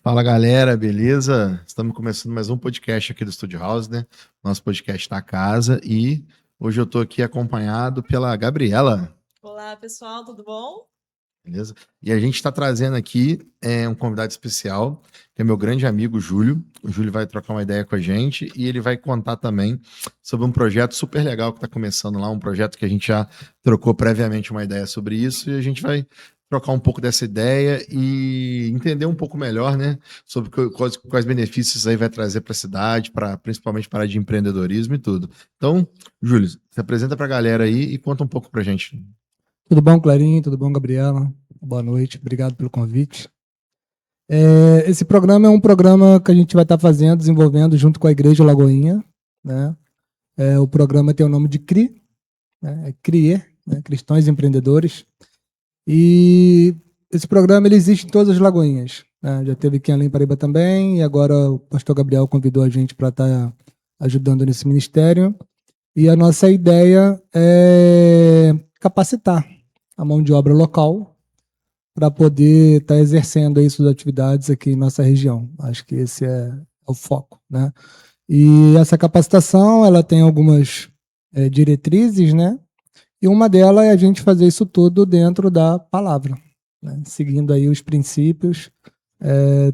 Fala galera, beleza? Estamos começando mais um podcast aqui do Studio House, né? Nosso podcast na casa e hoje eu tô aqui acompanhado pela Gabriela, Olá, pessoal, tudo bom? beleza? E a gente está trazendo aqui um convidado especial, que é meu grande amigo Júlio. O Júlio vai trocar uma ideia com a gente e ele vai contar também sobre um projeto super legal que está começando lá, um projeto que a gente já trocou previamente uma ideia sobre isso e a gente vai trocar um pouco dessa ideia e entender um pouco melhor, né, sobre quais benefícios aí vai trazer para a cidade, principalmente para a área de empreendedorismo e tudo. Então, Júlio, se apresenta para a galera aí e conta um pouco para a gente. Tudo bom, Clarinho? Tudo bom, Gabriela? Boa noite, obrigado pelo convite. Esse programa é um programa que a gente vai estar fazendo, desenvolvendo junto com a Igreja Lagoinha, né? O programa tem o nome de CRI, né? É CRIE, né? Cristãos Empreendedores. E esse programa ele existe em todas as Lagoinhas, né? Já teve aqui em Além Paraíba também, e agora o pastor Gabriel convidou a gente para estar ajudando nesse ministério. E a nossa ideia é capacitar a mão de obra local para poder estar exercendo aí suas atividades aqui em nossa região. Acho que esse é o foco, né? E essa capacitação, ela tem algumas diretrizes, né? E uma delas é a gente fazer isso tudo dentro da palavra, né? Seguindo aí os princípios,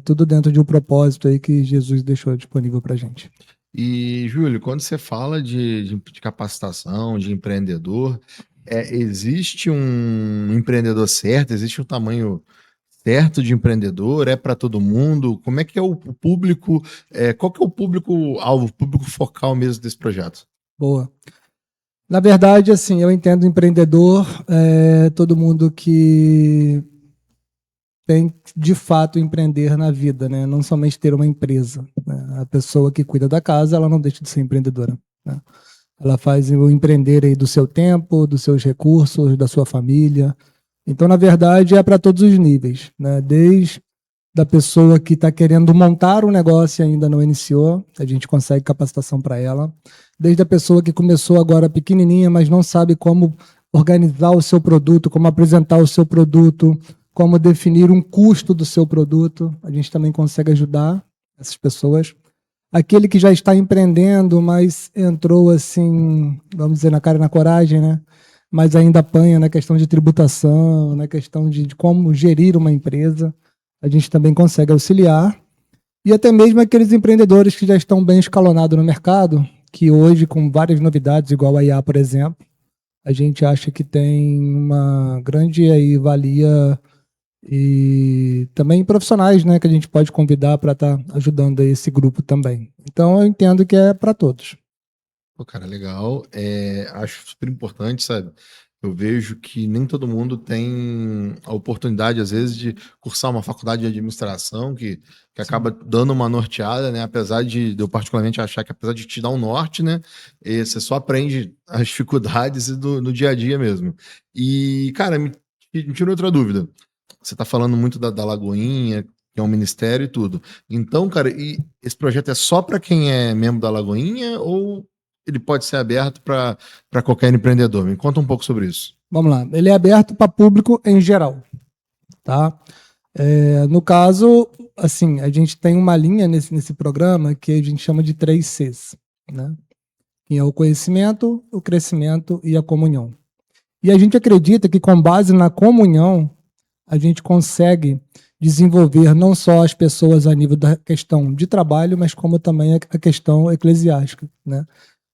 tudo dentro de um propósito aí que Jesus deixou disponível para a gente. E, Júlio, quando você fala de capacitação, de empreendedor, existe um empreendedor certo? Existe um tamanho certo de empreendedor? É para todo mundo? Como é que é o público? Qual que é o público-alvo, o público focal mesmo desse projeto? Boa. Na verdade, assim, eu entendo empreendedor, todo mundo que tem, de fato, empreender na vida, né? Não somente ter uma empresa, né? A pessoa que cuida da casa, ela não deixa de ser empreendedora, né? Ela faz o empreender aí do seu tempo, dos seus recursos, da sua família. Então, na verdade, é para todos os níveis, né? Desde da pessoa que está querendo montar um negócio e ainda não iniciou, a gente consegue capacitação para ela. Desde a pessoa que começou agora pequenininha, mas não sabe como organizar o seu produto, como apresentar o seu produto, como definir um custo do seu produto. A gente também consegue ajudar essas pessoas. Aquele que já está empreendendo, mas entrou assim, vamos dizer, na cara e na coragem, né? Mas ainda apanha na questão de tributação, na questão de como gerir uma empresa. A gente também consegue auxiliar. E até mesmo aqueles empreendedores que já estão bem escalonados no mercado, que hoje, com várias novidades, igual a IA, por exemplo, a gente acha que tem uma grande aí valia e também profissionais, né, que a gente pode convidar para estar ajudando aí esse grupo também. Então, eu entendo que é para todos. Pô, cara, legal. Acho super importante, sabe? Eu vejo que nem todo mundo tem a oportunidade, às vezes, de cursar uma faculdade de administração que acaba dando uma norteada, né? Apesar de eu particularmente achar que apesar de te dar um norte, né? Você só aprende as dificuldades no dia a dia mesmo. E, cara, me tirou outra dúvida. Você está falando muito da Lagoinha, que é um ministério e tudo. Então, cara, e esse projeto é só para quem é membro da Lagoinha ou ele pode ser aberto para qualquer empreendedor? Me conta um pouco sobre isso. Vamos lá. Ele é aberto para público em geral, tá? No caso, assim, a gente tem uma linha nesse programa que a gente chama de 3 Cs, né? Que é o conhecimento, o crescimento e a comunhão. E a gente acredita que com base na comunhão, a gente consegue desenvolver não só as pessoas a nível da questão de trabalho, mas como também a questão eclesiástica, né?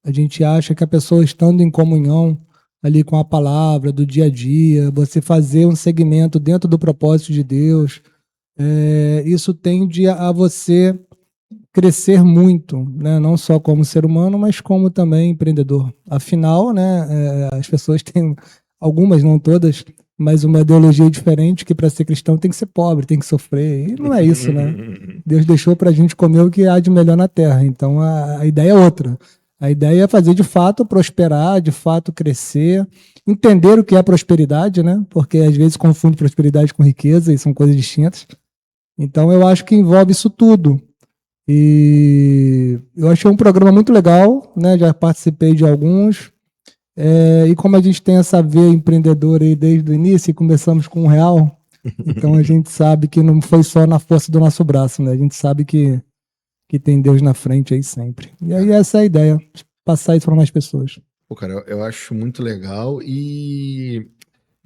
A gente acha que a pessoa estando em comunhão ali com a palavra do dia a dia, você fazer um segmento dentro do propósito de Deus, isso tende a você crescer muito, né? Não só como ser humano, mas como também empreendedor. Afinal, né, as pessoas têm, algumas, não todas, mas uma ideologia diferente, que para ser cristão tem que ser pobre, tem que sofrer. E não é isso, né? Deus deixou para a gente comer o que há de melhor na terra. Então a ideia é outra. A ideia é fazer de fato prosperar, de fato crescer, entender o que é prosperidade, né? Porque às vezes confunde prosperidade com riqueza e são coisas distintas. Então eu acho que envolve isso tudo. E eu achei um programa muito legal, né? Já participei de alguns. E como a gente tem essa veia empreendedora aí desde o início, e começamos com R$1, Então a gente sabe que não foi só na força do nosso braço, né? A gente sabe que tem Deus na frente aí sempre. E aí essa é a ideia, passar isso para mais pessoas. Pô, cara, eu acho muito legal e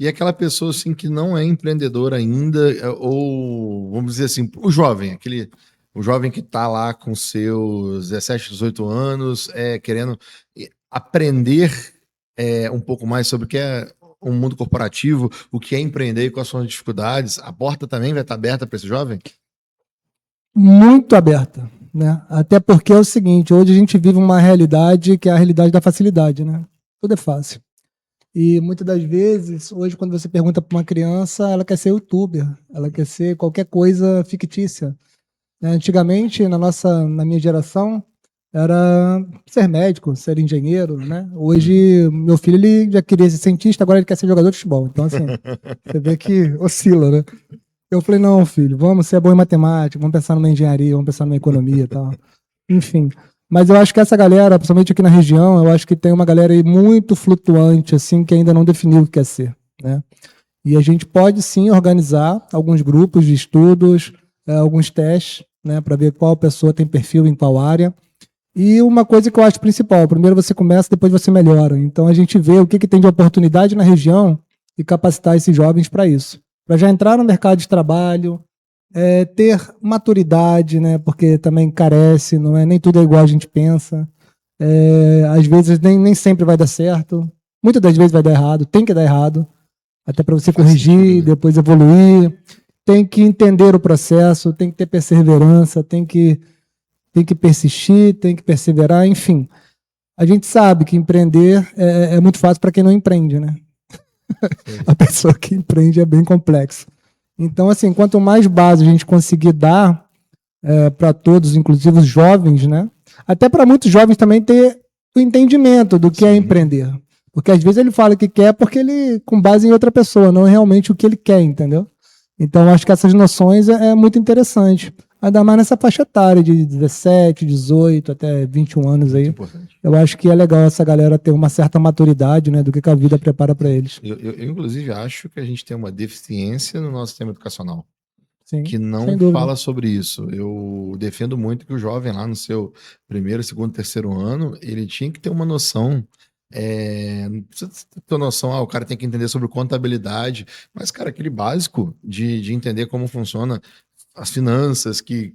aquela pessoa assim que não é empreendedora ainda, ou vamos dizer assim, o jovem, o jovem que está lá com seus 17, 18 anos, querendo aprender um pouco mais sobre o que é o mundo corporativo, o que é empreender e quais são as dificuldades, a porta também vai estar aberta para esse jovem? Muito aberta, né? Até porque é o seguinte, hoje a gente vive uma realidade que é a realidade da facilidade, né? Tudo é fácil. E muitas das vezes, hoje, quando você pergunta para uma criança, ela quer ser youtuber, ela quer ser qualquer coisa fictícia. Né? Antigamente, na minha geração, era ser médico, ser engenheiro, né? Hoje, meu filho ele já queria ser cientista, agora ele quer ser jogador de futebol. Então, assim, você vê que oscila, né? Eu falei, não, filho, vamos ser bom em matemática, vamos pensar numa engenharia, vamos pensar numa economia e tal. Enfim. Mas eu acho que essa galera, principalmente aqui na região, eu acho que tem uma galera aí muito flutuante, assim, que ainda não definiu o que quer ser, né? E a gente pode, sim, organizar alguns grupos de estudos, alguns testes, né, para ver qual pessoa tem perfil em qual área. E uma coisa que eu acho principal, primeiro você começa, depois você melhora. Então a gente vê o que tem de oportunidade na região e capacitar esses jovens para isso. Para já entrar no mercado de trabalho, ter maturidade, né? Porque também carece, não é nem tudo é igual a gente pensa. Às vezes nem sempre vai dar certo. Muitas das vezes vai dar errado, tem que dar errado, até para você corrigir, depois evoluir. Tem que entender o processo, tem que ter perseverança, tem que persistir, tem que perseverar, enfim. A gente sabe que empreender é muito fácil para quem não empreende, né? A pessoa que empreende é bem complexo. Então, assim, quanto mais base a gente conseguir dar para todos, inclusive os jovens, né? Até para muitos jovens também ter o entendimento do que é empreender. Porque às vezes ele fala que quer porque ele, com base em outra pessoa, não realmente o que ele quer, entendeu? Então, acho que essas noções é muito interessante. Ainda mais nessa faixa etária de 17, 18 até 21 anos aí. Eu acho que é legal essa galera ter uma certa maturidade, né, do que a vida prepara para eles. Eu, inclusive, acho que a gente tem uma deficiência no nosso sistema educacional. Sim, que não fala sobre isso. Eu defendo muito que o jovem lá no seu primeiro, segundo, terceiro ano, ele tinha que ter uma noção. Não precisa ter noção, o cara tem que entender sobre contabilidade, mas, cara, aquele básico de entender como funciona as finanças, o que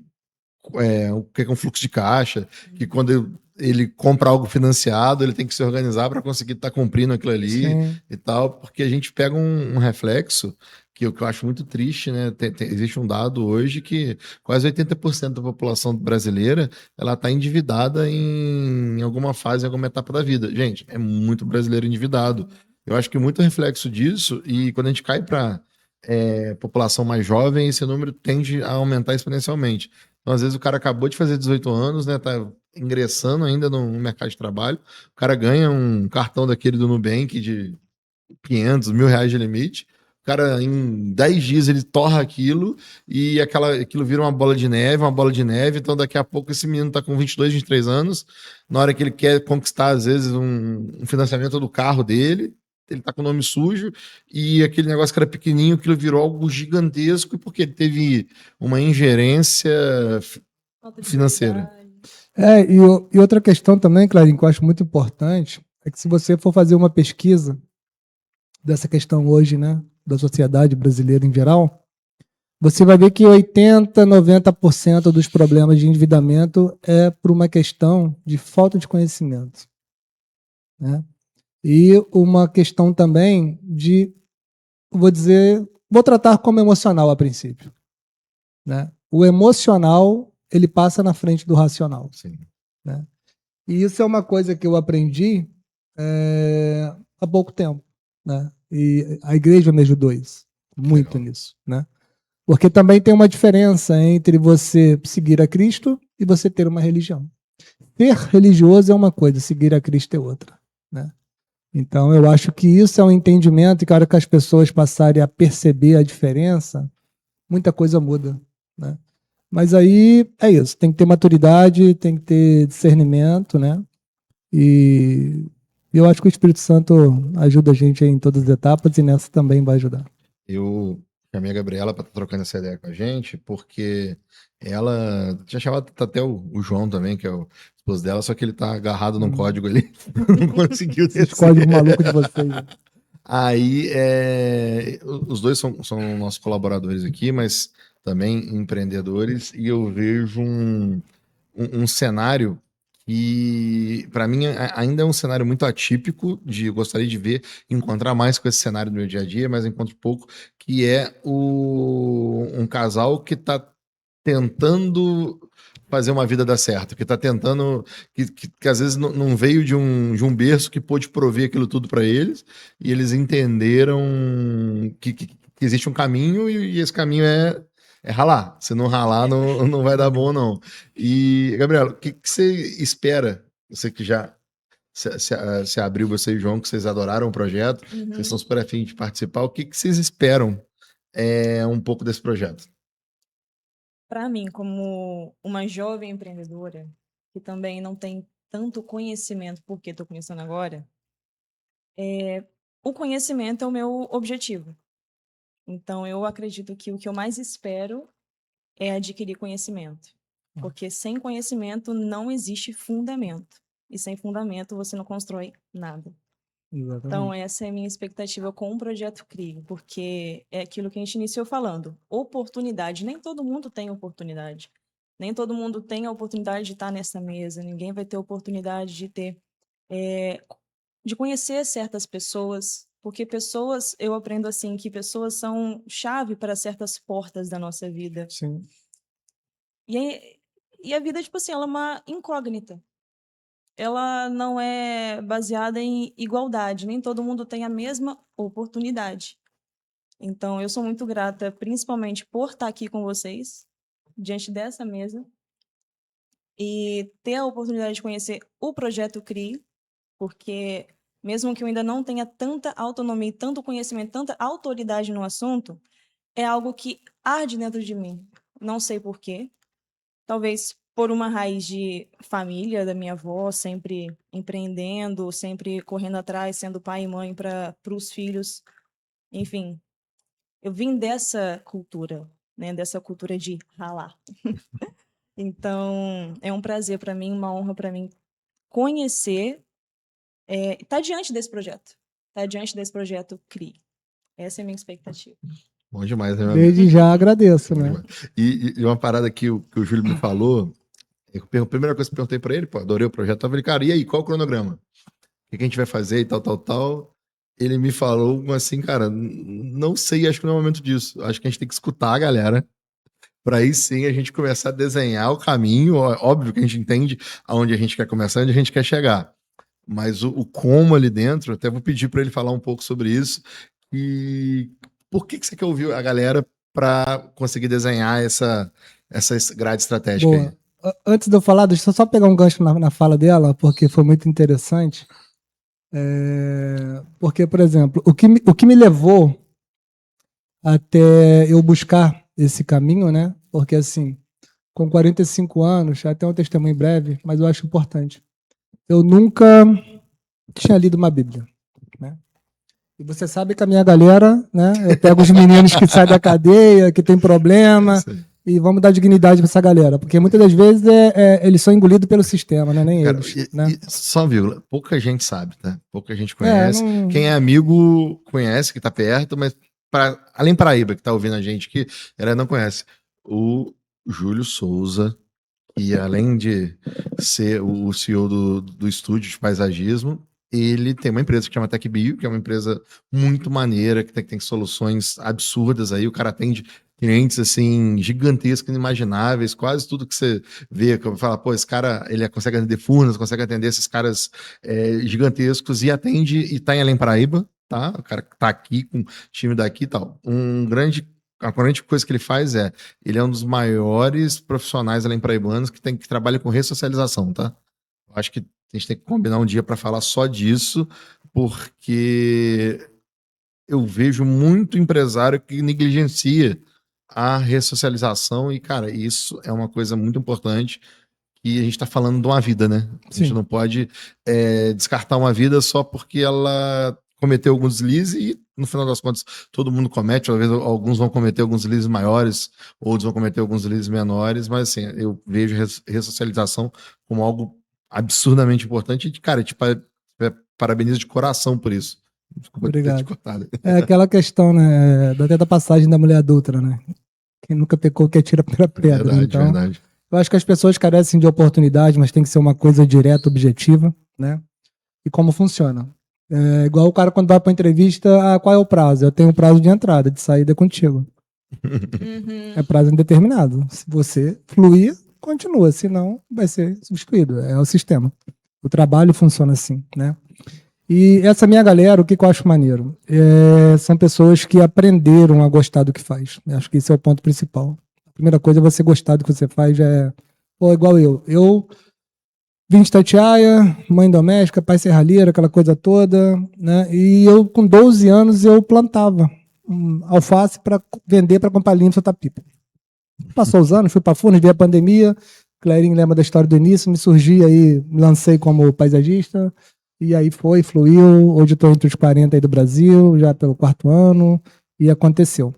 é um fluxo de caixa, que quando ele compra algo financiado, ele tem que se organizar para conseguir estar cumprindo aquilo ali. Sim. E tal, porque a gente pega um reflexo que eu acho muito triste, né? Existe um dado hoje que quase 80% da população brasileira ela está endividada em alguma fase, em alguma etapa da vida. Gente, é muito brasileiro endividado. Eu acho que muito reflexo disso, e quando a gente cai para população mais jovem, esse número tende a aumentar exponencialmente. Então, às vezes, o cara acabou de fazer 18 anos, né? Tá ingressando ainda no mercado de trabalho. O cara ganha um cartão daquele do Nubank de 500, R$ 1.000 de limite. O cara, em 10 dias, ele torra aquilo e aquilo vira uma bola de neve. Então, daqui a pouco, esse menino tá com 22, 23 anos. Na hora que ele quer conquistar, às vezes, um financiamento do carro dele, ele tá com o nome sujo, e aquele negócio que era pequenininho, aquilo virou algo gigantesco, porque ele teve uma ingerência financeira. E outra questão também, Clarinho, que eu acho muito importante, é que se você for fazer uma pesquisa dessa questão hoje, né, da sociedade brasileira em geral, você vai ver que 80%, 90% dos problemas de endividamento é por uma questão de falta de conhecimento, né? E uma questão também vou tratar como emocional a princípio, né? O emocional, ele passa na frente do racional. Sim. Né? E isso é uma coisa que eu aprendi há pouco tempo, né? E a igreja me ajudou muito nisso, né? Porque também tem uma diferença entre você seguir a Cristo e você ter uma religião. Ser religioso é uma coisa, seguir a Cristo é outra, né? Então, eu acho que isso é um entendimento, e que a hora que as pessoas passarem a perceber a diferença, muita coisa muda, né? Mas aí é isso, tem que ter maturidade, tem que ter discernimento, né? E eu acho que o Espírito Santo ajuda a gente em todas as etapas, e nessa também vai ajudar. Eu chamei a Gabriela para estar trocando essa ideia com a gente, porque ela tinha chamado até o João também, que é o esposo dela, só que ele tá agarrado num código ali, não conseguiu Esses descer. códigos malucos de vocês. Aí, os dois são nossos colaboradores aqui, mas também empreendedores, e eu vejo um cenário que, para mim, ainda é um cenário muito atípico, eu gostaria de ver, encontrar mais com esse cenário do meu dia a dia, mas encontro pouco, que é um casal que está tentando fazer uma vida dar certo, que está tentando, que às vezes não veio de um berço que pôde prover aquilo tudo para eles, e eles entenderam que existe um caminho e esse caminho é ralar. Se não ralar, não vai dar bom, não. E, Gabriela, o que você espera? Você que já se abriu, você e o João, que vocês adoraram o projeto, vocês são super afim de participar. O que vocês esperam um pouco desse projeto? Para mim, como uma jovem empreendedora, que também não tem tanto conhecimento, porque estou começando agora, o conhecimento é o meu objetivo. Então, eu acredito que o que eu mais espero é adquirir conhecimento. Porque sem conhecimento não existe fundamento. E sem fundamento você não constrói nada. Exatamente. Então, essa é a minha expectativa com o Projeto CRI, porque é aquilo que a gente iniciou falando. Oportunidade. Nem todo mundo tem oportunidade. Nem todo mundo tem a oportunidade de estar nessa mesa. Ninguém vai ter oportunidade de ter... de conhecer certas pessoas. Porque pessoas, eu aprendo assim, que pessoas são chave para certas portas da nossa vida. Sim. E a vida, tipo assim, ela é uma incógnita. Ela não é baseada em igualdade, nem todo mundo tem a mesma oportunidade. Então, eu sou muito grata, principalmente por estar aqui com vocês, diante dessa mesa, e ter a oportunidade de conhecer o Projeto CRI, porque mesmo que eu ainda não tenha tanta autonomia, tanto conhecimento, tanta autoridade no assunto, é algo que arde dentro de mim. Não sei por quê. Talvez por uma raiz de família da minha avó, sempre empreendendo, sempre correndo atrás, sendo pai e mãe para os filhos. Enfim, eu vim dessa cultura, né? Dessa cultura de ralar. Então, é um prazer para mim, uma honra para mim conhecer, estar diante desse projeto. Estar diante desse projeto CRI. Essa é a minha expectativa. Bom demais, né, meu amigo? Desde já agradeço, Bom né? demais. E uma parada que o Júlio me falou, a primeira coisa que eu perguntei pra ele, pô, adorei o projeto, eu falei, cara, e aí, qual o cronograma? O que a gente vai fazer e tal. Ele me falou assim, cara, não sei, acho que não é o momento disso. Acho que a gente tem que escutar a galera, para aí sim a gente começar a desenhar o caminho. Óbvio que a gente entende aonde a gente quer começar, onde a gente quer chegar. Mas o como ali dentro, até vou pedir para ele falar um pouco sobre isso. E por que você quer ouvir a galera para conseguir desenhar essa grade estratégica Boa. aí? Antes de eu falar, deixa eu só pegar um gancho na fala dela, porque foi muito interessante. Porque, por exemplo, o que me levou até eu buscar esse caminho, né? Porque, assim, com 45 anos, até um testemunho breve, mas eu acho importante. Eu nunca tinha lido uma Bíblia, né? E você sabe que a minha galera, né? Eu pego os meninos que saem da cadeia, que tem problema, e vamos dar dignidade para essa galera, porque muitas das vezes eles são engolidos pelo sistema, né? Nem Cara, eles. Né? só vírgula, pouca gente sabe, tá? Pouca gente conhece. Não... Quem é amigo conhece, que tá perto, mas além Paraíba, que tá ouvindo a gente aqui, ela não conhece. O Júlio Souza, que além de ser o CEO do estúdio de paisagismo, ele tem uma empresa que chama TecBio, que é uma empresa muito maneira, que tem soluções absurdas aí. O cara atende clientes assim gigantescos, inimagináveis, quase tudo que você vê, que eu falo, pô, esse cara, ele consegue atender Furnas, consegue atender esses caras gigantescos e atende, e tá em Além Paraíba, tá? O cara tá aqui com o time daqui e tal. A grande coisa que ele faz ele é um dos maiores profissionais além paraibanos que trabalha com ressocialização, tá? Eu acho que a gente tem que combinar um dia para falar só disso, porque eu vejo muito empresário que negligencia a ressocialização e, cara, isso é uma coisa muito importante e a gente está falando de uma vida, né? A gente Sim. não pode descartar uma vida só porque ela cometer alguns deslizes e, no final das contas, todo mundo comete. Talvez alguns vão cometer alguns deslizes maiores, outros vão cometer alguns deslizes menores, mas assim, eu vejo ressocialização como algo absurdamente importante e, cara, te parabenizo de coração por isso. Desculpa ter te Obrigado. cortado. É aquela questão, né? Até da passagem da mulher adulta, né? Quem nunca pecou que atira a primeira pedra. Verdade, Então, verdade. eu acho que as pessoas carecem de oportunidade, mas tem que ser uma coisa direta, objetiva, né? E como funciona. É igual o cara quando vai para entrevista, qual é o prazo? Eu tenho um prazo de entrada, de saída contigo. É prazo indeterminado. Se você fluir, continua, senão vai ser substituído. É o sistema. O trabalho funciona assim, né? E essa minha galera, o que eu acho maneiro? São pessoas que aprenderam a gostar do que faz. Eu acho que esse é o ponto principal. A primeira coisa é você gostar do que você faz. Igual eu. Eu vim de Itatiaia, mãe doméstica, pai serralheiro, aquela coisa toda, né? E eu, com 12 anos, eu plantava alface para vender para comprar linha e soltar pipa. Passou os anos, fui para Furnas, veio a pandemia. Clarinho lembra da história do início, me surgi aí, me lancei como paisagista. E aí fluiu. Hoje estou entre os 40 aí do Brasil, já pelo 4º ano, e aconteceu.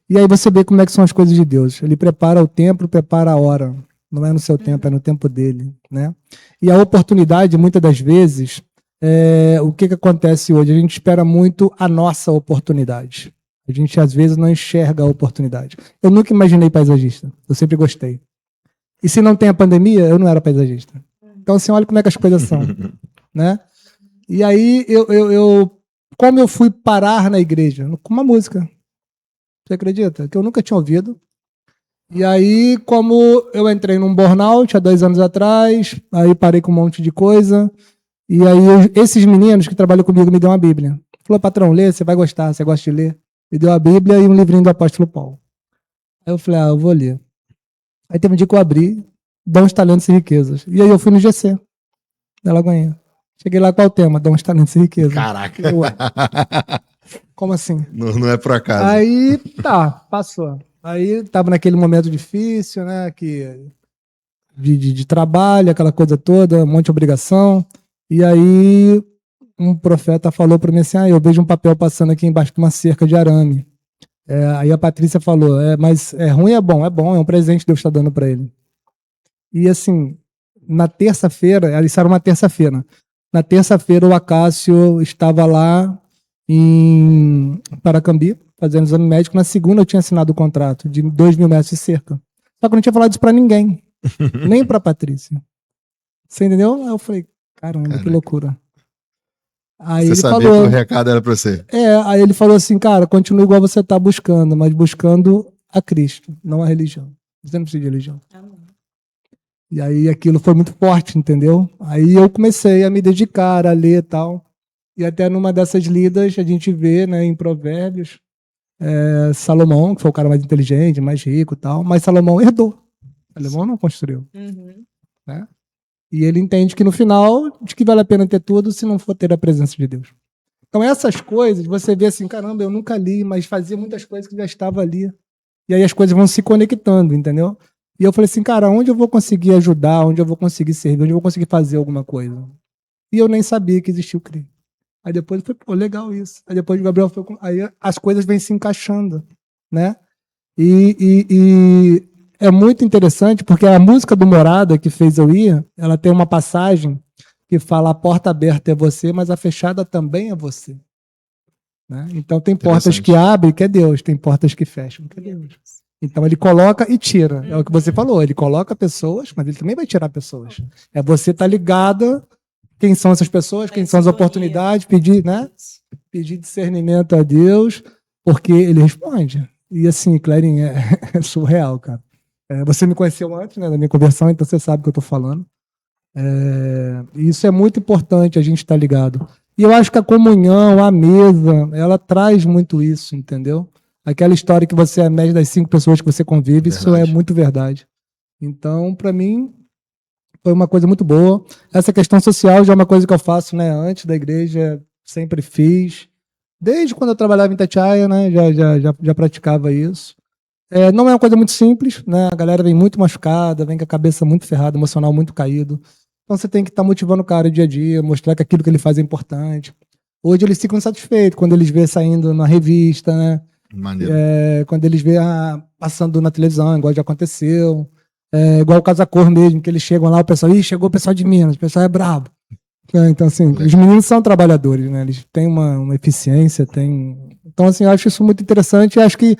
E aí você vê como é que são as coisas de Deus. Ele prepara o tempo, prepara a hora. Não é no seu tempo, é no tempo dele, né? E a oportunidade, muitas das vezes, o que acontece hoje? A gente espera muito a nossa oportunidade. A gente, às vezes, não enxerga a oportunidade. Eu nunca imaginei paisagista. Eu sempre gostei. E se não tem a pandemia, eu não era paisagista. Então, assim, olha como é que as coisas são, né? E aí, como eu fui parar na igreja? Com uma música. Você acredita? Que eu nunca tinha ouvido. E aí, como eu entrei num burnout há 2 anos atrás, aí parei com um monte de coisa. E aí, esses meninos que trabalham comigo me deu uma Bíblia. Falou, patrão, lê, você vai gostar, você gosta de ler. Me deu a Bíblia e um livrinho do apóstolo Paulo. Aí eu falei, eu vou ler. Aí teve um dia que eu abri, Dons, Talentos e Riquezas. E aí eu fui no GC, da Lagoinha. Cheguei lá, qual o tema? Dons, Talentos e Riquezas. Caraca. Como assim? Não é por acaso. Aí, passou. Aí tava naquele momento difícil, né? De trabalho, aquela coisa toda, um monte de obrigação. E aí um profeta falou para mim assim, eu vejo um papel passando aqui embaixo de uma cerca de arame. Aí a Patrícia falou, mas é ruim, é bom, é um presente que Deus está dando para ele. E assim, na terça-feira, isso era uma terça-feira. Na terça-feira o Acácio estava lá em Paracambi, fazendo exame médico. Na segunda eu tinha assinado o contrato de 2.000 metros de cerca. Só que eu não tinha falado isso para ninguém, nem para Patrícia. Você entendeu? Aí eu falei, caramba, que loucura. Aí você ele sabia falou, que o recado era para você. aí ele falou assim, cara, continua igual você está buscando, mas buscando a Cristo, não a religião. Você não precisa de religião. Amém. E aí aquilo foi muito forte, entendeu? Aí eu comecei a me dedicar a ler e tal. E até numa dessas lidas a gente vê, né, em Provérbios, Salomão, que foi o cara mais inteligente, mais rico e tal, mas Salomão herdou. Salomão não construiu. Né? E ele entende que no final, de que vale a pena ter tudo se não for ter a presença de Deus. Então essas coisas, você vê assim, caramba, eu nunca li, mas fazia muitas coisas que já estava ali. E aí as coisas vão se conectando, entendeu? E eu falei assim, cara, onde eu vou conseguir ajudar, onde eu vou conseguir servir, onde eu vou conseguir fazer alguma coisa? E eu nem sabia que existia o CRI. Aí depois foi, legal isso. Aí depois o Gabriel foi, aí as coisas vêm se encaixando, né? E é muito interessante porque a música do Morada que fez eu ir, ela tem uma passagem que fala a porta aberta é você, mas a fechada também é você. Né? Então tem portas que abrem, que é Deus, tem portas que fecham, que é Deus. Então ele coloca e tira. É o que você falou, ele coloca pessoas, mas ele também vai tirar pessoas. É você estar ligada quem são essas pessoas, quem são as oportunidades, pedir, né? Pedir discernimento a Deus, porque ele responde. E assim, Clarinha, é surreal, cara. Você me conheceu antes, né, da minha conversão, então você sabe o que eu estou falando. E isso é muito importante, a gente estar ligado. E eu acho que a comunhão, a mesa, ela traz muito isso, entendeu? Aquela história que você é a média das 5 pessoas que você convive, verdade. Isso é muito verdade. Então, para mim, foi uma coisa muito boa. Essa questão social já é uma coisa que eu faço, né, antes da igreja, sempre fiz. Desde quando eu trabalhava em Itatiaia, né, já praticava isso. Não é uma coisa muito simples, né? A galera vem muito machucada, vem com a cabeça muito ferrada, emocional muito caído. Então você tem que estar motivando o cara dia a dia, mostrar que aquilo que ele faz é importante. Hoje eles ficam satisfeitos quando eles vê saindo na revista, né? Maneiro. Quando eles vê passando na televisão, igual já aconteceu. Igual o Casa Cor mesmo, que eles chegam lá, o pessoal, chegou o pessoal de Minas, o pessoal é brabo. Então, assim, os meninos são trabalhadores, né? Eles têm uma eficiência, Então, assim, eu acho isso muito interessante e acho que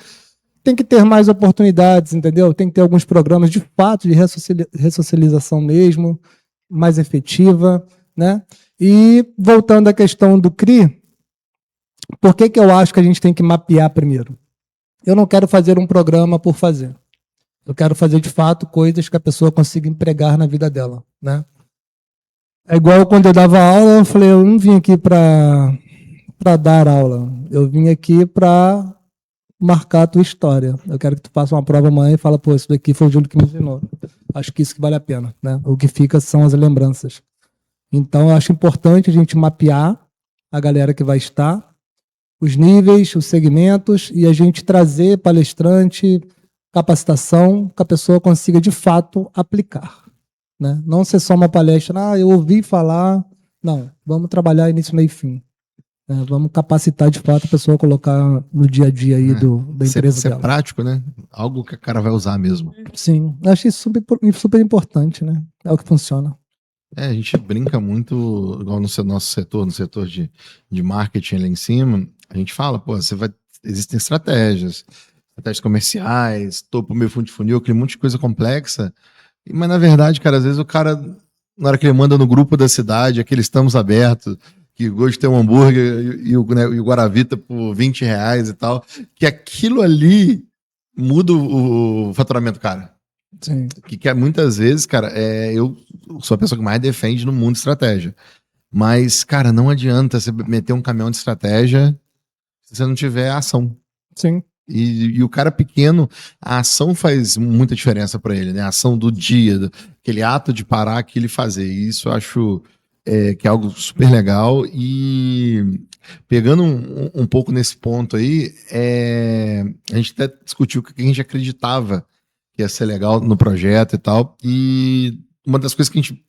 tem que ter mais oportunidades, entendeu? Tem que ter alguns programas, de fato, de ressocialização mesmo, mais efetiva, né? E, voltando à questão do CRI, por que eu acho que a gente tem que mapear primeiro? Eu não quero fazer um programa por fazer. Eu quero fazer, de fato, coisas que a pessoa consiga empregar na vida dela, né? É igual quando eu dava aula, eu falei, eu não vim aqui para dar aula. Eu vim aqui para marcar a tua história. Eu quero que tu faça uma prova amanhã e fala, pô, isso daqui foi o Júlio que me ensinou. Acho que isso que vale a pena, né? O que fica são as lembranças. Então, eu acho importante a gente mapear a galera que vai estar, os níveis, os segmentos, e a gente trazer palestrante, capacitação, que a pessoa consiga, de fato, aplicar. Né? Não ser só uma palestra, eu ouvi falar. Não, vamos trabalhar início, meio e fim. Vamos capacitar, de fato, a pessoa a colocar no dia a dia aí da empresa dela. Ser prático, né? Algo que a cara vai usar mesmo. Sim, eu acho isso super importante, né? É o que funciona. A gente brinca muito, igual no nosso setor, no setor de marketing lá em cima, a gente fala, existem estratégias comerciais, topo, meio fundo de funil, aquele monte de coisa complexa, mas na verdade, cara, às vezes o cara, na hora que ele manda no grupo da cidade, aquele estamos abertos, que gosta de ter um hambúrguer e o Guaravita por R$20 e tal, que aquilo ali muda o faturamento, cara. Sim. Que muitas vezes, cara, eu sou a pessoa que mais defende no mundo de estratégia. Mas, cara, não adianta você meter um caminhão de estratégia se você não tiver ação. Sim. E o cara pequeno, a ação faz muita diferença para ele, né? A ação do dia, aquele ato de parar aquilo e fazer. E isso eu acho que é algo super legal. E pegando um pouco nesse ponto aí, a gente até discutiu o que a gente acreditava que ia ser legal no projeto e tal. E uma das coisas que a gente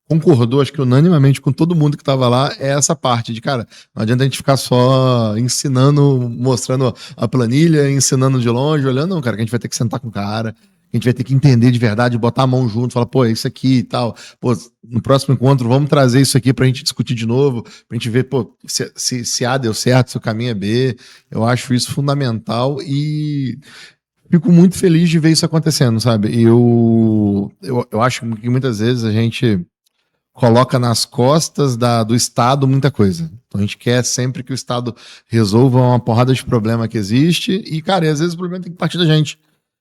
concordou, acho que unanimamente com todo mundo que estava lá, é essa parte de, cara, não adianta a gente ficar só ensinando, mostrando a planilha, ensinando de longe, olhando, não, cara, que a gente vai ter que sentar com o cara, a gente vai ter que entender de verdade, botar a mão junto, falar, pô, é isso aqui e tal, pô, no próximo encontro vamos trazer isso aqui pra gente discutir de novo, pra gente ver, pô, se A deu certo, se o caminho é B. Eu acho isso fundamental e fico muito feliz de ver isso acontecendo, sabe? Eu acho que muitas vezes a gente coloca nas costas do Estado muita coisa. Então a gente quer sempre que o Estado resolva uma porrada de problema que existe e, cara, e às vezes o problema tem que partir da gente.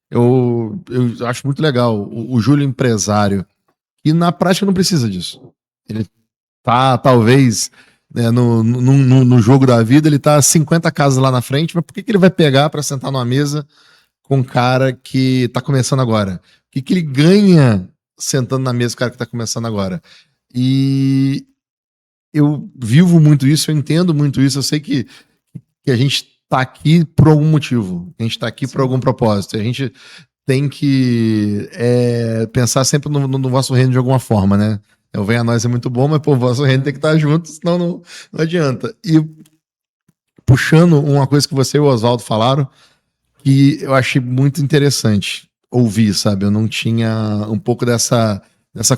Eu acho muito legal o Júlio empresário, que na prática não precisa disso. Ele tá, talvez, né, no jogo da vida, ele tá 50 casas lá na frente, mas por que ele vai pegar para sentar numa mesa com um cara que tá começando agora? O que ele ganha sentando na mesa com o cara que tá começando agora? E eu vivo muito isso, eu entendo muito isso, eu sei que a gente tá aqui por algum motivo, a gente tá aqui por algum propósito, a gente tem que pensar sempre no vosso reino de alguma forma, né? O Venha a Nós é muito bom, mas pô, o vosso reino tem que estar junto, senão não adianta. E puxando uma coisa que você e o Oswaldo falaram, que eu achei muito interessante ouvir, sabe? Eu não tinha um pouco dessa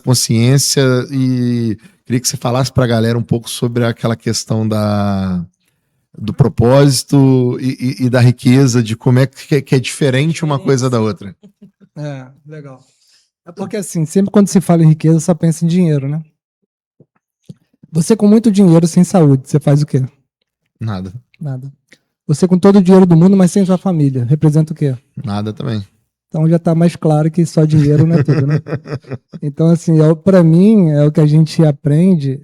consciência e queria que você falasse para a galera um pouco sobre aquela questão do propósito e da riqueza, de como é que é diferente uma coisa da outra. Legal. É porque assim, sempre quando se fala em riqueza, só pensa em dinheiro, né? Você com muito dinheiro, sem saúde, você faz o quê? Nada. Você com todo o dinheiro do mundo, mas sem sua família, representa o quê? Nada também. Então já está mais claro que só dinheiro não é tudo, né? Então, assim, para mim, é o que a gente aprende,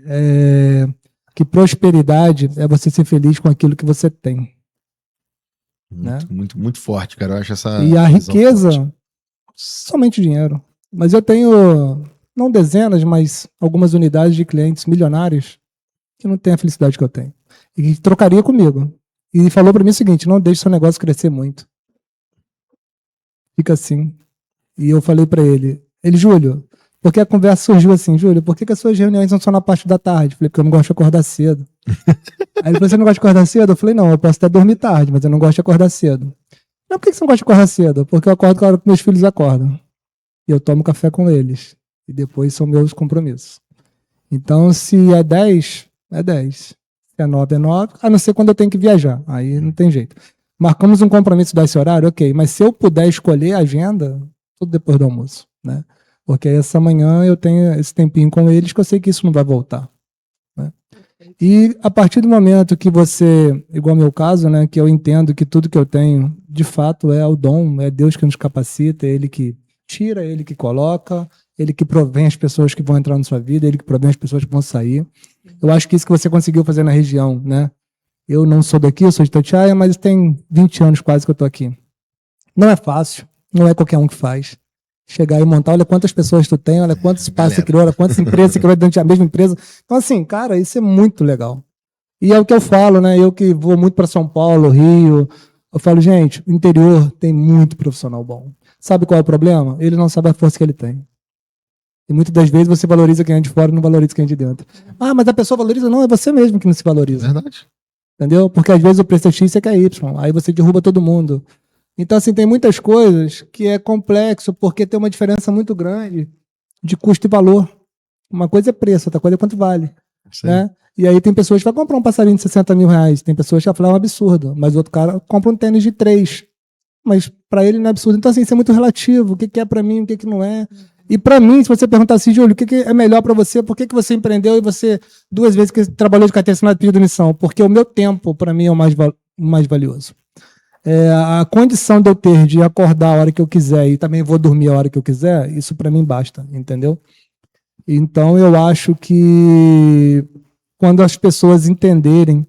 que prosperidade é você ser feliz com aquilo que você tem. Muito, muito forte, cara. Eu acho essa. E a riqueza, forte. somente dinheiro. Mas eu tenho, não dezenas, mas algumas unidades de clientes milionários que não têm a felicidade que eu tenho. E que trocaria comigo. E falou para mim o seguinte: não deixe seu negócio crescer muito. Fica assim. E eu falei para ele, Júlio, porque a conversa surgiu assim, Júlio, por que as suas reuniões são só na parte da tarde? Falei, porque eu não gosto de acordar cedo. Aí ele falou, você não gosta de acordar cedo? Eu falei, não, eu posso até dormir tarde, mas eu não gosto de acordar cedo. Não, por que você não gosta de acordar cedo? Porque eu acordo com a hora que meus filhos acordam. E eu tomo café com eles. E depois são meus compromissos. Então, se é 10, é 10. Se é 9, é 9. A não ser quando eu tenho que viajar. Aí não tem jeito. Marcamos um compromisso desse horário, ok. Mas se eu puder escolher a agenda, tudo depois do almoço, né? Porque essa manhã eu tenho esse tempinho com eles que eu sei que isso não vai voltar. Né? E a partir do momento que você, igual ao meu caso, né, que eu entendo que tudo que eu tenho, de fato, é o dom, é Deus que nos capacita, é Ele que tira, é Ele que coloca, Ele que provém as pessoas que vão entrar na sua vida, Ele que provém as pessoas que vão sair. Eu acho que isso que você conseguiu fazer na região, né? Eu não sou daqui, eu sou de Itatiaia, mas tem 20 anos quase que eu estou aqui. Não é fácil, não é qualquer um que faz. Chegar e montar, olha quantas pessoas tu tem, olha quantos espaços você criou, olha quantas empresas você criou dentro da mesma empresa. Então, assim, cara, isso é muito legal. E é o que eu falo, né? Eu que vou muito para São Paulo, Rio, eu falo, gente, o interior tem muito profissional bom. Sabe qual é o problema? Ele não sabe a força que ele tem. E muitas das vezes você valoriza quem é de fora e não valoriza quem é de dentro. Ah, mas a pessoa valoriza? Não, é você mesmo que não se valoriza. Verdade. Entendeu? Porque às vezes o preço é X e você quer Y. Aí você derruba todo mundo. Então, assim, tem muitas coisas que é complexo porque tem uma diferença muito grande de custo e valor. Uma coisa é preço, outra coisa é quanto vale. Né? E aí tem pessoas que vão comprar um passarinho de 60 mil reais, tem pessoas que vão falar um absurdo, mas o outro cara compra um tênis de 3. Mas para ele não é absurdo. Então, assim, isso é muito relativo. O que é para mim, o que não é. E para mim, se você perguntar assim, Júlio, o que é melhor para você? Por que você empreendeu e você 2 vezes que trabalhou de carteira assinada pediu demissão? Porque o meu tempo, para mim, é o mais valioso. A condição de eu ter de acordar a hora que eu quiser e também vou dormir a hora que eu quiser, isso para mim basta, entendeu? Então eu acho que quando as pessoas entenderem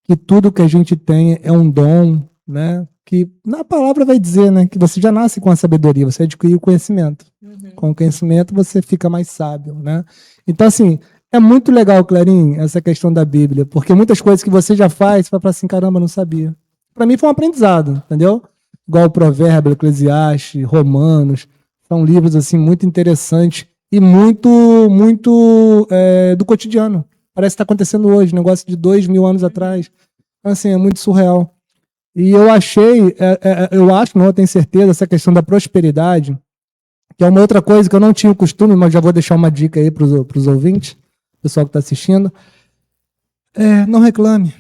que tudo que a gente tem é um dom, né? Que na palavra vai dizer, né? Que você já nasce com a sabedoria, você adquire o conhecimento. Com o conhecimento você fica mais sábio, né? Então assim, é muito legal, Clarim, essa questão da Bíblia, porque muitas coisas que você já faz, você vai falar assim, caramba, não sabia. Para mim foi um aprendizado, entendeu? Igual o Provérbio, Eclesiastes, Romanos, são livros assim muito interessantes e muito do cotidiano. Parece que está acontecendo hoje, negócio de 2000 anos atrás. Então, assim, é muito surreal. E eu achei, não, eu tenho certeza, essa questão da prosperidade, que é uma outra coisa que eu não tinha o costume, mas já vou deixar uma dica aí para os ouvintes, pessoal que está assistindo. Não reclame.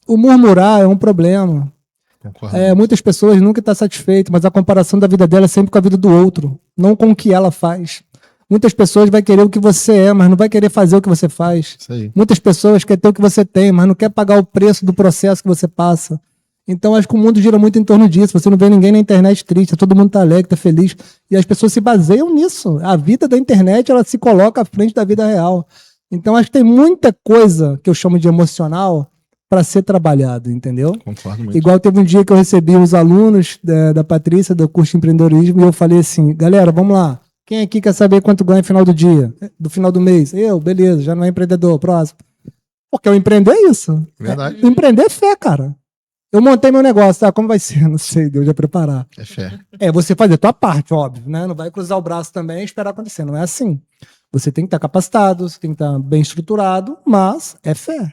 O murmurar é um problema. Muitas pessoas nunca estão satisfeitas, mas a comparação da vida dela é sempre com a vida do outro, não com o que ela faz. Muitas pessoas vão querer o que você é, mas não vai querer fazer o que você faz. Muitas pessoas querem ter o que você tem, mas não quer pagar o preço do processo que você passa. Então, acho que o mundo gira muito em torno disso. Você não vê ninguém na internet triste, todo mundo está alegre, está feliz. E as pessoas se baseiam nisso. A vida da internet, ela se coloca à frente da vida real. Então, acho que tem muita coisa que eu chamo de emocional para ser trabalhado, entendeu? Concordo muito. Igual teve um dia que eu recebi os alunos da Patrícia, do curso de empreendedorismo, e eu falei assim, galera, vamos lá. Quem aqui quer saber quanto ganha no final do dia? Do final do mês? Eu, beleza, já não é empreendedor, próximo. Porque eu empreender é isso. Verdade. Empreender é fé, cara. Eu montei meu negócio, tá? Como vai ser? Não sei, Deus vai preparar. É fé. Você fazer a tua parte, óbvio, né? Não vai cruzar o braço também e esperar acontecer. Não é assim. Você tem que estar capacitado, você tem que estar bem estruturado, mas é fé.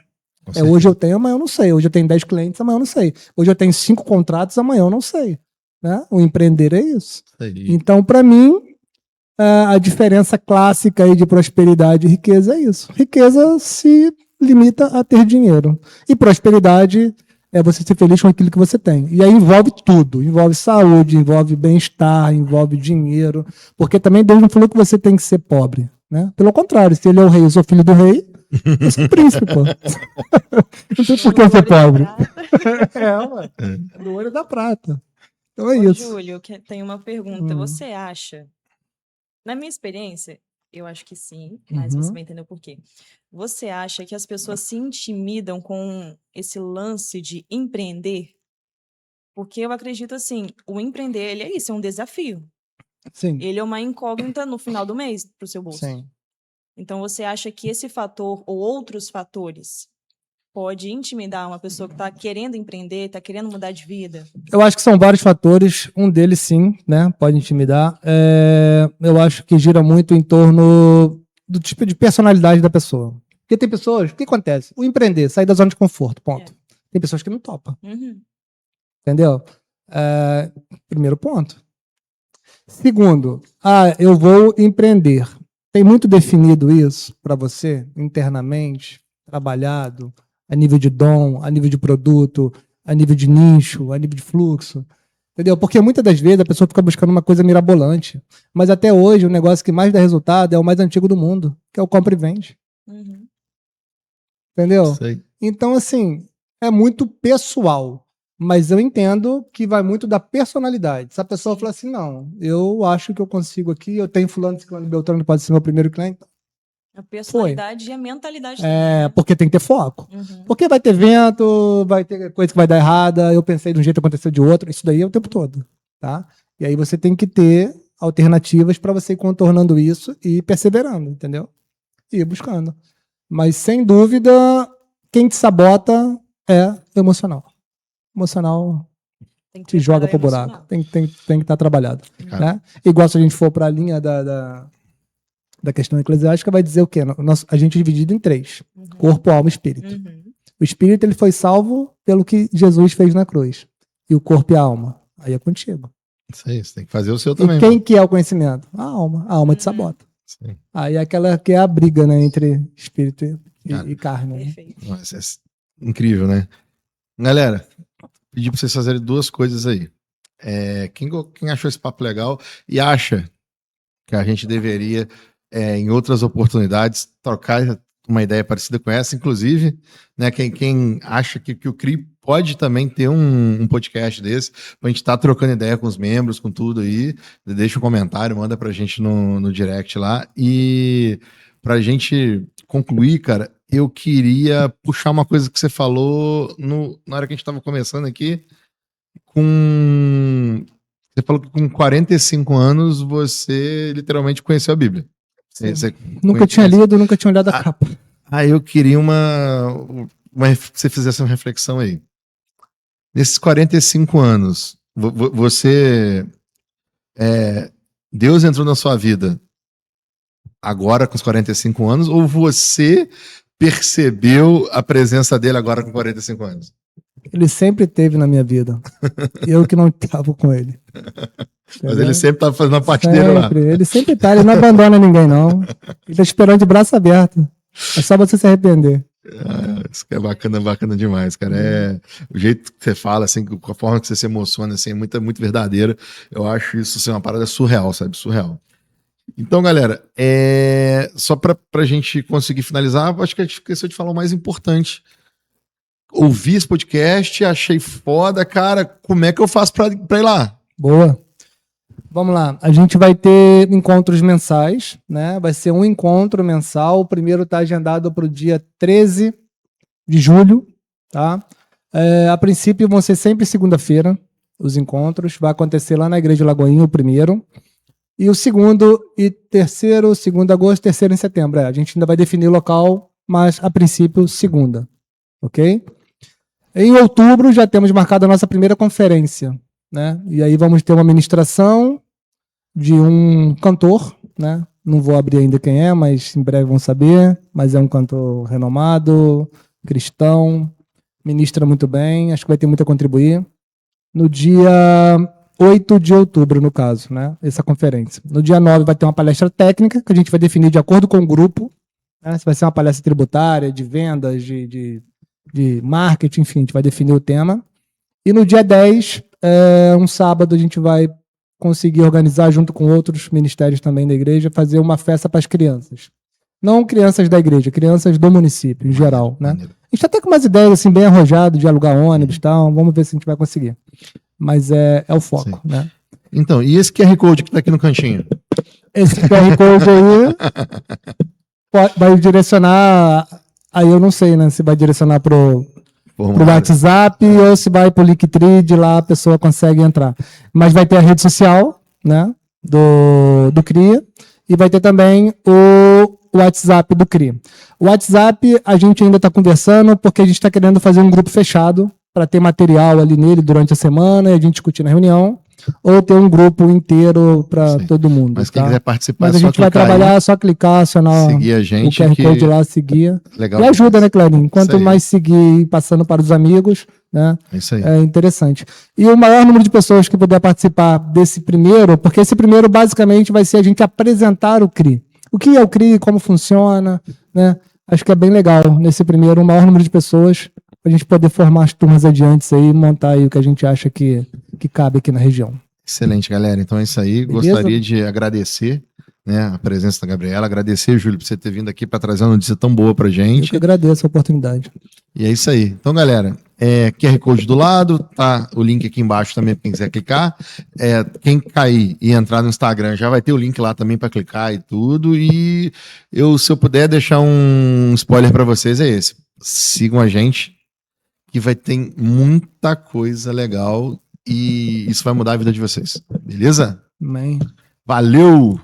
Hoje eu tenho, amanhã eu não sei. Hoje eu tenho 10 clientes, amanhã eu não sei. Hoje eu tenho 5 contratos, amanhã eu não sei. Né? O empreender é isso. Então, para mim, a diferença clássica aí de prosperidade e riqueza é isso. Riqueza se limita a ter dinheiro. E prosperidade é você ser feliz com aquilo que você tem. E aí envolve tudo. Envolve saúde, envolve bem-estar, envolve dinheiro. Porque também Deus não falou que você tem que ser pobre. Né? Pelo contrário, se ele é o rei, eu sou filho do rei, eu sou príncipe, pô. Não tem por que eu ser pobre. Ué. Do olho da prata. Então é isso. Júlio, tem uma pergunta. Você acha, na minha experiência, eu acho que sim, mas você vai entender o porquê. Você acha que as pessoas se intimidam com esse lance de empreender? Porque eu acredito assim, o empreender, ele é isso, é um desafio. Sim. Ele é uma incógnita no final do mês para o seu bolso. Sim. Então, você acha que esse fator ou outros fatores pode intimidar uma pessoa que está querendo empreender, está querendo mudar de vida? Eu acho que são vários fatores. Um deles, sim, né, pode intimidar. Eu acho que gira muito em torno do tipo de personalidade da pessoa. Porque tem pessoas, o que acontece? O empreender, sair da zona de conforto, ponto. Tem pessoas que não topam. Entendeu? Primeiro ponto. Segundo, eu vou empreender. Tem muito definido isso para você, internamente, trabalhado, a nível de dom, a nível de produto, a nível de nicho, a nível de fluxo. Entendeu? Porque muitas das vezes a pessoa fica buscando uma coisa mirabolante. Mas até hoje o negócio que mais dá resultado é o mais antigo do mundo, que é o compra e vende. Entendeu? Sei. Então, assim, é muito pessoal. Mas eu entendo que vai muito da personalidade. Se a pessoa falar assim, não, eu acho que eu consigo aqui, eu tenho fulano, ciclano, beltrano, pode ser meu primeiro cliente. A personalidade e a mentalidade também, né? Porque tem que ter foco. Porque vai ter vento, vai ter coisa que vai dar errada, eu pensei de um jeito, aconteceu de outro, isso daí é o tempo todo, tá? E aí você tem que ter alternativas para você ir contornando isso e ir perseverando, entendeu? E ir buscando. Mas, sem dúvida, quem te sabota é emocional. Emocional te joga pro buraco. Tem que estar trabalhado. Né? Igual se a gente for para a linha da questão eclesiástica, vai dizer o quê? A gente é dividido em 3. Corpo, alma e espírito. O espírito ele foi salvo pelo que Jesus fez na cruz. E o corpo e a alma. Aí é contigo. Isso aí, você tem que fazer o seu também. E quem que é o conhecimento? A alma. A alma te sabota. Sim. Aí é aquela que é a briga, né, entre espírito e carne. Perfeito. Nossa, é incrível, né? Galera, pedi pra vocês fazerem 2 coisas aí. Quem achou esse papo legal e acha que a gente deveria, em outras oportunidades, trocar uma ideia parecida com essa, inclusive, né, quem acha que o CRI pode também ter um podcast desse, pra gente estar trocando ideia com os membros, com tudo aí, deixa um comentário, manda pra gente no direct lá, e pra gente concluir, cara, eu queria puxar uma coisa que você falou na hora que a gente tava começando aqui, você falou que com 45 anos você literalmente conheceu a Bíblia. Você nunca tinha lido, nunca tinha olhado a capa. Eu queria que você fizesse uma reflexão aí. Nesses 45 anos, Deus entrou na sua vida agora com os 45 anos ou você percebeu a presença dele agora com 45 anos? Ele sempre esteve na minha vida. Eu que não estava com ele. Mas ele sempre estava fazendo a parte dele lá. Ele sempre está, ele não abandona ninguém, não. Ele está esperando de braço aberto. É só você se arrepender. Isso que é bacana demais, cara. O jeito que você fala, assim, com a forma que você se emociona, assim, é muito, muito verdadeira. Eu acho isso assim, uma parada surreal, sabe? Surreal. Então, galera, só pra gente conseguir finalizar, acho que a gente esqueceu de falar o mais importante. Ouvi esse podcast, achei foda, cara. Como é que eu faço pra ir lá? Boa. Vamos lá. A gente vai ter encontros mensais, né? Vai ser um encontro mensal. O primeiro está agendado para o dia 13 de julho, tá? A princípio vão ser sempre segunda-feira os encontros. Vai acontecer lá na Igreja Lagoinha o primeiro. E o segundo e terceiro, 2 de agosto, terceiro em setembro. A gente ainda vai definir o local, mas a princípio segunda. Ok? Em outubro já temos marcado a nossa primeira conferência, né? E aí vamos ter uma ministração de um cantor, né? Não vou abrir ainda quem é, mas em breve vão saber. Mas é um cantor renomado, cristão, ministra muito bem, acho que vai ter muito a contribuir. No dia 8 de outubro, no caso, né? Essa conferência. No dia 9 vai ter uma palestra técnica, que a gente vai definir de acordo com o grupo, né? Se vai ser uma palestra tributária, de vendas, de marketing, enfim, a gente vai definir o tema. E no dia 10, um sábado, a gente vai conseguir organizar, junto com outros ministérios também da igreja, fazer uma festa para as crianças. Não crianças da igreja, crianças do município, em geral, né? A gente está até com umas ideias assim, bem arrojadas de alugar ônibus e tal, vamos ver se a gente vai conseguir. Mas é o foco, né? Então, e esse QR Code que está aqui no cantinho? Esse QR Code aí vai direcionar... Aí eu não sei, né? Se vai direcionar pro WhatsApp ou se vai pro Linktree, de lá a pessoa consegue entrar. Mas vai ter a rede social, né? Do CRIA. E vai ter também o WhatsApp do CRIA. O WhatsApp a gente ainda está conversando porque a gente está querendo fazer um grupo fechado para ter material ali nele durante a semana e a gente discutir na reunião. ou ter um grupo inteiro para Sim. todo mundo. Mas quem tá? quiser participar, Mas é a só gente vai clicar aí, trabalhar, é só clicar, acionar seguir a o gente. QR que Code lá, seguir. legal. E ajuda, né, Clarinho? Quanto aí. mais seguir passando para os amigos, né? É isso aí. É interessante. E o maior número de pessoas que puder participar desse primeiro, porque esse primeiro basicamente vai ser a gente apresentar o CRI. O que é o CRI, como funciona, né? Acho que é bem legal nesse primeiro, o maior número de pessoas, para a gente poder formar as turmas adiantes aí e montar aí o que a gente acha que cabe aqui na região. Excelente, galera. Então é isso aí. Beleza? Gostaria de agradecer, né, a presença da Gabriela. Agradecer, Júlio, por você ter vindo aqui para trazer uma notícia tão boa pra Eu gente. que agradeço a oportunidade. E é isso aí. Então, galera, QR Code do lado, tá o link aqui embaixo também para quem quiser clicar. Quem cair e entrar no Instagram já vai ter o link lá também para clicar e tudo. E se eu puder deixar um spoiler para vocês, é esse. Sigam a gente, que vai ter muita coisa legal e isso vai mudar a vida de vocês. Beleza? Amém. Valeu!